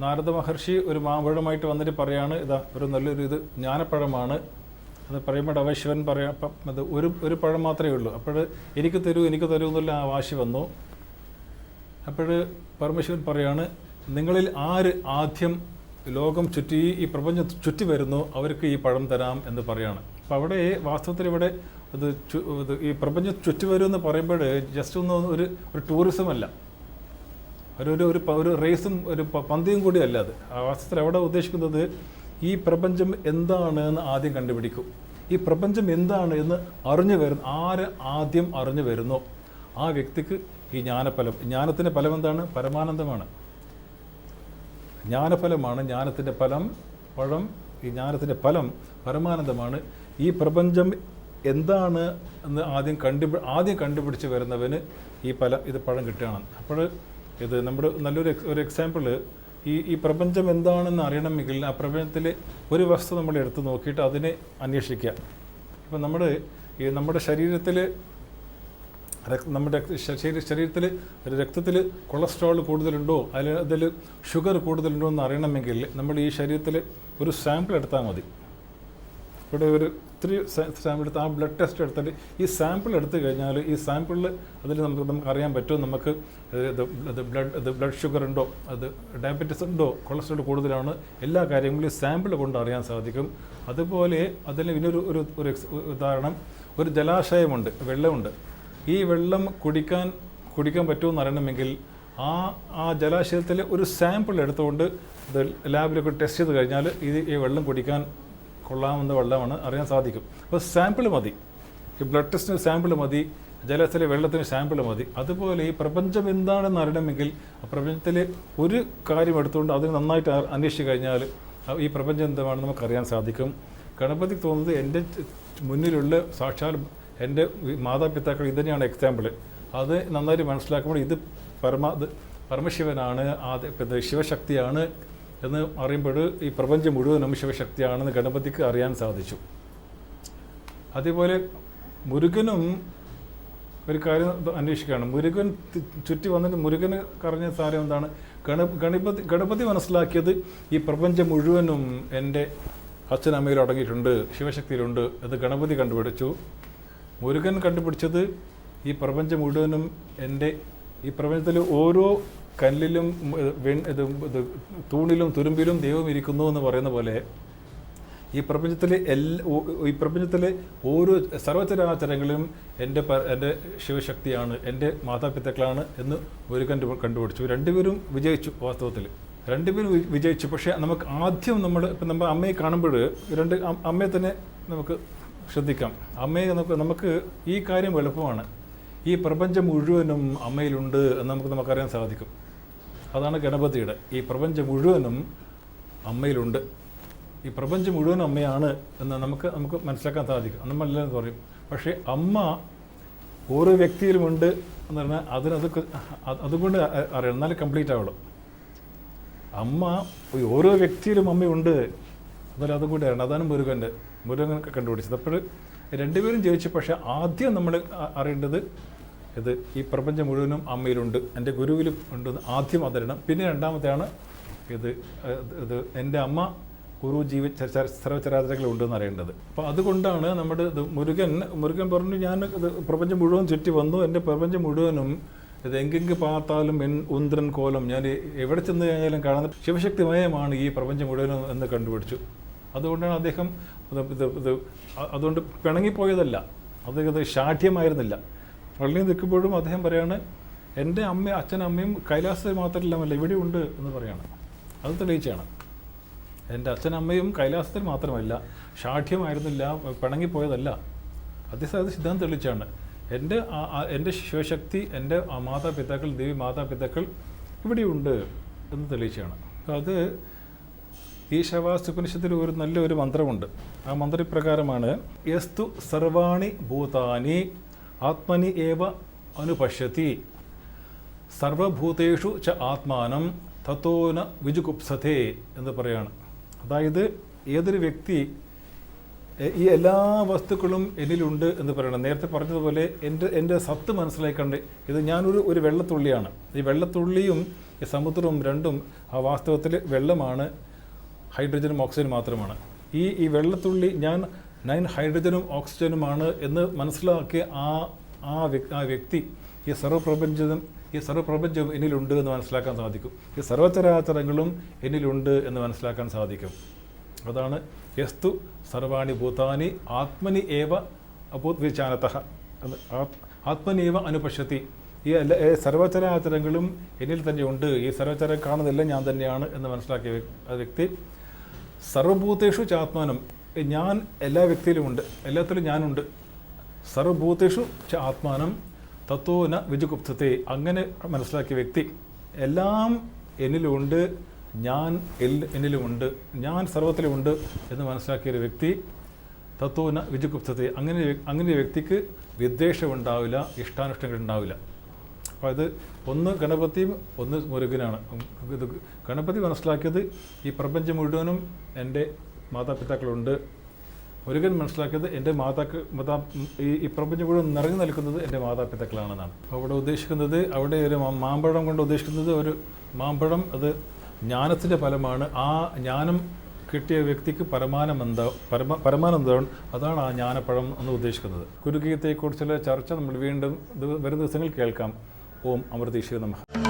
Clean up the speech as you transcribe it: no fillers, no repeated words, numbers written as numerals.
നാരദ മഹർഷി ഒരു മാമ്പഴമായിട്ട് വന്നിട്ട് പറയാണ്, ഇതാ ഒരു നല്ലൊരു ഇത് ജ്ഞാനപ്പഴമാണ്. അത് പറയുമ്പോൾ അവശിവൻ പറയാം, അത് ഒരു പഴം മാത്രമേ ഉള്ളൂ. അപ്പോൾ എനിക്ക് തരൂ എന്നുള്ള ആ വാശി വന്നു. അപ്പോൾ പരമശിവൻ പറയാണ്, നിങ്ങളിൽ ആര് ആദ്യം ലോകം ചുറ്റി ഈ പ്രപഞ്ചം ചുറ്റി വരുന്നു അവർക്ക് ഈ പഴം തരാം എന്ന് പറയാണ്. അപ്പോൾ അവിടെ വാസ്തവത്തിൽ ഇവിടെ ഇത് ഈ പ്രപഞ്ചം ചുറ്റി വരുമെന്ന് പറയുമ്പോൾ ജസ്റ്റ് ഒന്നും ഒരു ടൂറിസം അല്ല, ഒരു റേസും ഒരു പന്തയും കൂടി അല്ല. അത് വാസ്തവത്തിൽ അവിടെ ഉദ്ദേശിക്കുന്നത് ഈ പ്രപഞ്ചം എന്താണ് എന്ന് ആദ്യം കണ്ടുപിടിക്കും. ഈ പ്രപഞ്ചം എന്താണ് എന്ന് ആര് ആദ്യം അറിഞ്ഞു വരുന്നോ ആ വ്യക്തിക്ക് ഈ ജ്ഞാനഫലം. ജ്ഞാനത്തിൻ്റെ ഫലം എന്താണ്? പരമാനന്ദമാണ്. ജ്ഞാനഫലമാണ് ജ്ഞാനത്തിൻ്റെ ഫലം പഴം. ഈ ജ്ഞാനത്തിൻ്റെ ഫലം പരമാനന്ദമാണ്. ഈ പ്രപഞ്ചം എന്താണ് എന്ന് ആദ്യം കണ്ടുപിടിച്ച് വരുന്നവന് ഇത് പഴം കിട്ടുകയാണ്. അപ്പോൾ ഇത് നമ്മുടെ ഒരു എക്സാമ്പിൾ, ഈ പ്രപഞ്ചം എന്താണെന്ന് അറിയണമെങ്കിൽ ആ പ്രപഞ്ചത്തിൽ ഒരു വസ്തു നമ്മൾ എടുത്ത് നോക്കിയിട്ട് അതിനെ അന്വേഷിക്കുക. ഇപ്പം നമ്മുടെ ശരീരത്തിൽ രക്തത്തിൽ കൊളസ്ട്രോൾ കൂടുതലുണ്ടോ, അതിൽ ഷുഗർ കൂടുതലുണ്ടോ എന്ന് അറിയണമെങ്കിൽ നമ്മൾ ഈ ശരീരത്തിൽ ഒരു സാമ്പിൾ എടുത്താൽ മതി. ഇവിടെ ഒരു 3 സാമ്പിൾ എടുത്ത് ആ ബ്ലഡ് ടെസ്റ്റ് എടുത്തിട്ട് ഈ സാമ്പിൾ എടുത്തു കഴിഞ്ഞാൽ ഈ സാമ്പിളിൽ അതിൽ നമുക്ക് അറിയാൻ പറ്റും നമുക്ക് ബ്ലഡ് ഷുഗർ ഉണ്ടോ, അത് ഡയബറ്റീസ് ഉണ്ടോ, കൊളസ്ട്രോൾ കൂടുതലാണ്, എല്ലാ കാര്യങ്ങളും ഈ സാമ്പിൾ കൊണ്ട് അറിയാൻ സാധിക്കും. അതുപോലെ അതിന് ഒരു ഉദാഹരണം, ഒരു ജലാശയമുണ്ട്, വെള്ളമുണ്ട്. ഈ വെള്ളം കുടിക്കാൻ പറ്റുമെന്ന് അറിയണമെങ്കിൽ ആ ജലാശയത്തിൽ ഒരു സാമ്പിൾ എടുത്തുകൊണ്ട് ഇത് ലാബിലൊക്കെ ടെസ്റ്റ് ചെയ്ത് കഴിഞ്ഞാൽ ഈ വെള്ളം കുടിക്കാൻ കൊള്ളാമെന്ന വെള്ളമാണ് അറിയാൻ സാധിക്കും. അപ്പോൾ സാമ്പിൾ മതി, ഈ ബ്ലഡ് ടെസ്റ്റിന് സാമ്പിൾ മതി, ജലത്തിലെ വെള്ളത്തിന് സാമ്പിൾ മതി. അതുപോലെ ഈ പ്രപഞ്ചം എന്താണെന്ന് അറിയണമെങ്കിൽ ആ പ്രപഞ്ചത്തിലെ ഒരു കാര്യം എടുത്തുകൊണ്ട് അതിന് നന്നായിട്ട് അന്വേഷിച്ച് കഴിഞ്ഞാൽ ഈ പ്രപഞ്ചം എന്താണെന്ന് നമുക്കറിയാൻ സാധിക്കും. ഗണപതിക്ക് തോന്നുന്നത് എൻ്റെ മുന്നിലുള്ള സാക്ഷാൽ എൻ്റെ മാതാപിതാക്കൾ ഇത് തന്നെയാണ് എക്സാമ്പിൾ. അത് നന്നായിട്ട് മനസ്സിലാക്കുമ്പോൾ ഇത് പരമശിവനാണ്, ശിവശക്തിയാണ് എന്ന് അറിയുമ്പോൾ ഈ പ്രപഞ്ചം മുഴുവനും ശിവശക്തിയാണെന്ന് ഗണപതിക്ക് അറിയാൻ സാധിച്ചു. അതേപോലെ മുരുകനും ഒരു കാര്യം അന്വേഷിക്കുകയാണ്. മുരുകൻ ചുറ്റി വന്നിട്ട് മുരുകന് പറഞ്ഞ സാരം എന്താണ്? ഗണപതി മനസ്സിലാക്കിയത് ഈ പ്രപഞ്ചം മുഴുവനും എൻ്റെ അച്ഛനമ്മയിൽ അടങ്ങിയിട്ടുണ്ട്, ശിവശക്തിയിലുണ്ട്. അത് ഗണപതി കണ്ടുപിടിച്ചു. മുരുകൻ കണ്ടുപിടിച്ചത് ഈ പ്രപഞ്ചം മുഴുവനും ഈ പ്രപഞ്ചത്തിൽ ഓരോ കല്ലിലും തൂണിലും തുരുമ്പിലും ദൈവം ഇരിക്കുന്നു എന്ന് പറയുന്ന പോലെ ഈ പ്രപഞ്ചത്തിലെ ഓരോ സർവചരാചരങ്ങളിലും എൻ്റെ ശിവശക്തിയാണ്, എൻ്റെ മാതാപിതാക്കളാണ് എന്ന് മുരുകൻ കണ്ടുപിടിച്ചു. രണ്ടുപേരും വിജയിച്ചു. വാസ്തവത്തിൽ രണ്ടുപേരും വിജയിച്ചു. പക്ഷേ നമുക്ക് ആദ്യം നമ്മൾ അമ്മയെ കാണുമ്പോൾ അമ്മയെ തന്നെ നമുക്ക് ശ്രദ്ധിക്കാം. അമ്മയെ നമുക്ക് ഈ കാര്യം എളുപ്പമാണ്. ഈ പ്രപഞ്ചം മുഴുവനും അമ്മയിലുണ്ട് എന്ന് നമുക്കറിയാൻ സാധിക്കും. അതാണ് ഗണപതിയുടെ ഈ പ്രപഞ്ചം മുഴുവനും അമ്മയിലുണ്ട്, ഈ പ്രപഞ്ചം മുഴുവനും അമ്മയാണ് എന്ന് നമുക്ക് മനസ്സിലാക്കാൻ സാധിക്കും. നമ്മളെല്ലാം പറയും. പക്ഷേ അമ്മ ഓരോ വ്യക്തിയിലുമുണ്ട് എന്ന് പറഞ്ഞാൽ അതുകൊണ്ട് അറിയണം, എന്നാലും കംപ്ലീറ്റ് ആവുള്ളൂ. അമ്മ ഓരോ വ്യക്തിയിലും അമ്മയുണ്ട് എന്നാലും അതും കൂടി അറിയണം. അതാണ് മുരുകൻ കണ്ടുപിടിച്ചത്. അപ്പോൾ രണ്ടുപേരും ജയിച്ചു. പക്ഷേ ആദ്യം നമ്മൾ അറിയേണ്ടത് ഈ പ്രപഞ്ചം മുഴുവനും അമ്മയിലുണ്ട്, എൻ്റെ ഗുരുവിലും ഉണ്ടെന്ന് ആദ്യം അതറിയണം. പിന്നെ രണ്ടാമത്തെയാണ് എൻ്റെ അമ്മ ഗുരു സർവചരാചരങ്ങളുണ്ടെന്ന് അറിയേണ്ടത്. അപ്പോൾ അതുകൊണ്ടാണ് നമ്മുടെ മുരുകൻ പറഞ്ഞു, ഞാൻ പ്രപഞ്ചം മുഴുവൻ ചുറ്റി വന്നു, എൻ്റെ പ്രപഞ്ചം മുഴുവനും എങ്കെങ്ക് പാർത്താലും ഉന്ദ്രൻ കോലം, ഞാൻ എവിടെ ചെന്ന് കഴിഞ്ഞാലും കാണുന്ന ശിവശക്തിമയമാണ് ഈ പ്രപഞ്ചം മുഴുവനും എന്ന് കണ്ടുപിടിച്ചു. അതുകൊണ്ടാണ് അദ്ദേഹം അതുകൊണ്ട് പിണങ്ങിപ്പോയതല്ല, അത് ശാഠ്യമായിരുന്നില്ല. പള്ളിയിൽ നിൽക്കുമ്പോഴും അദ്ദേഹം പറയാണ്, എൻ്റെ അച്ഛനമ്മയും കൈലാസത്തിൽ മാത്രമല്ല ഇവിടെ ഉണ്ട് എന്ന് പറയാണ്. അത് തെളിയിച്ചാണ്. എൻ്റെ അച്ഛനമ്മയും കൈലാസത്തിൽ മാത്രമല്ല, ശാഠ്യമായിരുന്നില്ല, പിണങ്ങിപ്പോയതല്ല. അദ്ദേഹം അത് സിദ്ധാന്തം തെളിയിച്ചാണ്. എൻ്റെ ശിവശക്തി, എൻ്റെ മാതാപിതാക്കൾ, ദേവി മാതാപിതാക്കൾ ഇവിടെയുണ്ട് എന്ന് തെളിയിച്ചാണ്. അത് ഈശാവാസ്യോപനിഷത്തിൽ നല്ലൊരു മന്ത്രമുണ്ട്. ആ മന്ത്രപ്രകാരമാണ്, യസ്തു സർവാണി ഭൂതാനി ആത്മനി ഏവ അനുപശ്യതി സർവഭൂതേഷു ച ആത്മാനം തത്തോന വിജുഗുപ്സതേ എന്ന് പറയാണ്. അതായത് ഏതൊരു വ്യക്തി ഈ എല്ലാ വസ്തുക്കളും എന്നിലുണ്ട് എന്ന് പറയണം. നേരത്തെ പറഞ്ഞതുപോലെ എൻ്റെ സത്ത് മനസ്സിലാക്കണ്ടേ, ഇത് ഞാനൊരു വെള്ളത്തുള്ളിയാണ്. ഈ വെള്ളത്തുള്ളിയും ഈ സമുദ്രവും രണ്ടും ആ വാസ്തവത്തിൽ വെള്ളമാണ്, ഹൈഡ്രജനും ഓക്സിജനും മാത്രമാണ്. ഈ വെള്ളത്തുള്ളി ഞാൻ 9 ഹൈഡ്രജനും ഓക്സിജനുമാണ് എന്ന് മനസ്സിലാക്കിയ ആ വ്യക്തി ഈ സർവ്വപ്രപഞ്ചവും എന്നിലുണ്ട് എന്ന് മനസ്സിലാക്കാൻ സാധിക്കും. ഈ സർവചരാചരങ്ങളും എന്നിലുണ്ട് എന്ന് മനസ്സിലാക്കാൻ സാധിക്കും. അതാണ് യസ്തു സർവാണി ഭൂതാനി ആത്മനി ഏവ അഭൂത്വിചാനതഃ, ആത്മനീവ അനുപശ്യത്തി. ഈ സർവചരാചരങ്ങളും എന്നിൽ തന്നെയുണ്ട്, ഈ സർവചരം കാണുന്നതെല്ലാം ഞാൻ തന്നെയാണ് എന്ന് മനസ്സിലാക്കിയ വ്യക്തി സർവഭൂതേഷു ചാത്മാനം, ഞാൻ എല്ലാ വ്യക്തിയിലുമുണ്ട്, എല്ലാത്തിലും ഞാനുണ്ട്. സർവഭൂതേഷു ച ആത്മാനം തത്വന വിജുഗുപ്തത്തെ, അങ്ങനെ മനസ്സിലാക്കിയ വ്യക്തി എല്ലാം എന്നിലുമുണ്ട്, ഞാൻ എന്നിലുമുണ്ട്, ഞാൻ സർവത്തിലുമുണ്ട് എന്ന് മനസ്സിലാക്കിയ ഒരു വ്യക്തി തത്വന വിജുഗുപ്തത്തെ, അങ്ങനെ വ്യക്തിക്ക് വിദ്വേഷം ഉണ്ടാവില്ല, ഇഷ്ടാനിഷ്ടങ്ങൾ ഉണ്ടാവില്ല. അപ്പോൾ അത് ഒന്ന് ഗണപതിയും ഒന്ന് മുരുകനാണ്. ഇത് ഗണപതി മനസ്സിലാക്കിയത് ഈ പ്രപഞ്ചം മുഴുവനും എൻ്റെ മാതാപിതാക്കളുണ്ട്, മുരുകൻ മനസ്സിലാക്കിയത് എൻ്റെ ഈ പ്രപഞ്ചം മുഴുവൻ നിറഞ്ഞു നിൽക്കുന്നത് എൻ്റെ മാതാപിതാക്കളാണെന്നാണ്. അപ്പോൾ അവിടെ ഉദ്ദേശിക്കുന്നത്, അവിടെ ഒരു മാമ്പഴം കൊണ്ട് ഉദ്ദേശിക്കുന്നത് ഒരു മാമ്പഴം, അത് ജ്ഞാനത്തിൻ്റെ ഫലമാണ്. ആ ജ്ഞാനം കിട്ടിയ വ്യക്തിക്ക് പരമാനന്ദമാണ്, അതാണ് ആ ജ്ഞാനപ്പഴം എന്ന് ഉദ്ദേശിക്കുന്നത്. ഗുരുഗീതയെക്കുറിച്ചുള്ള ചർച്ച നമ്മൾ വീണ്ടും വരും ദിവസങ്ങളിൽ കേൾക്കാം. ഓം അമൃതീശ്വര നമഃ.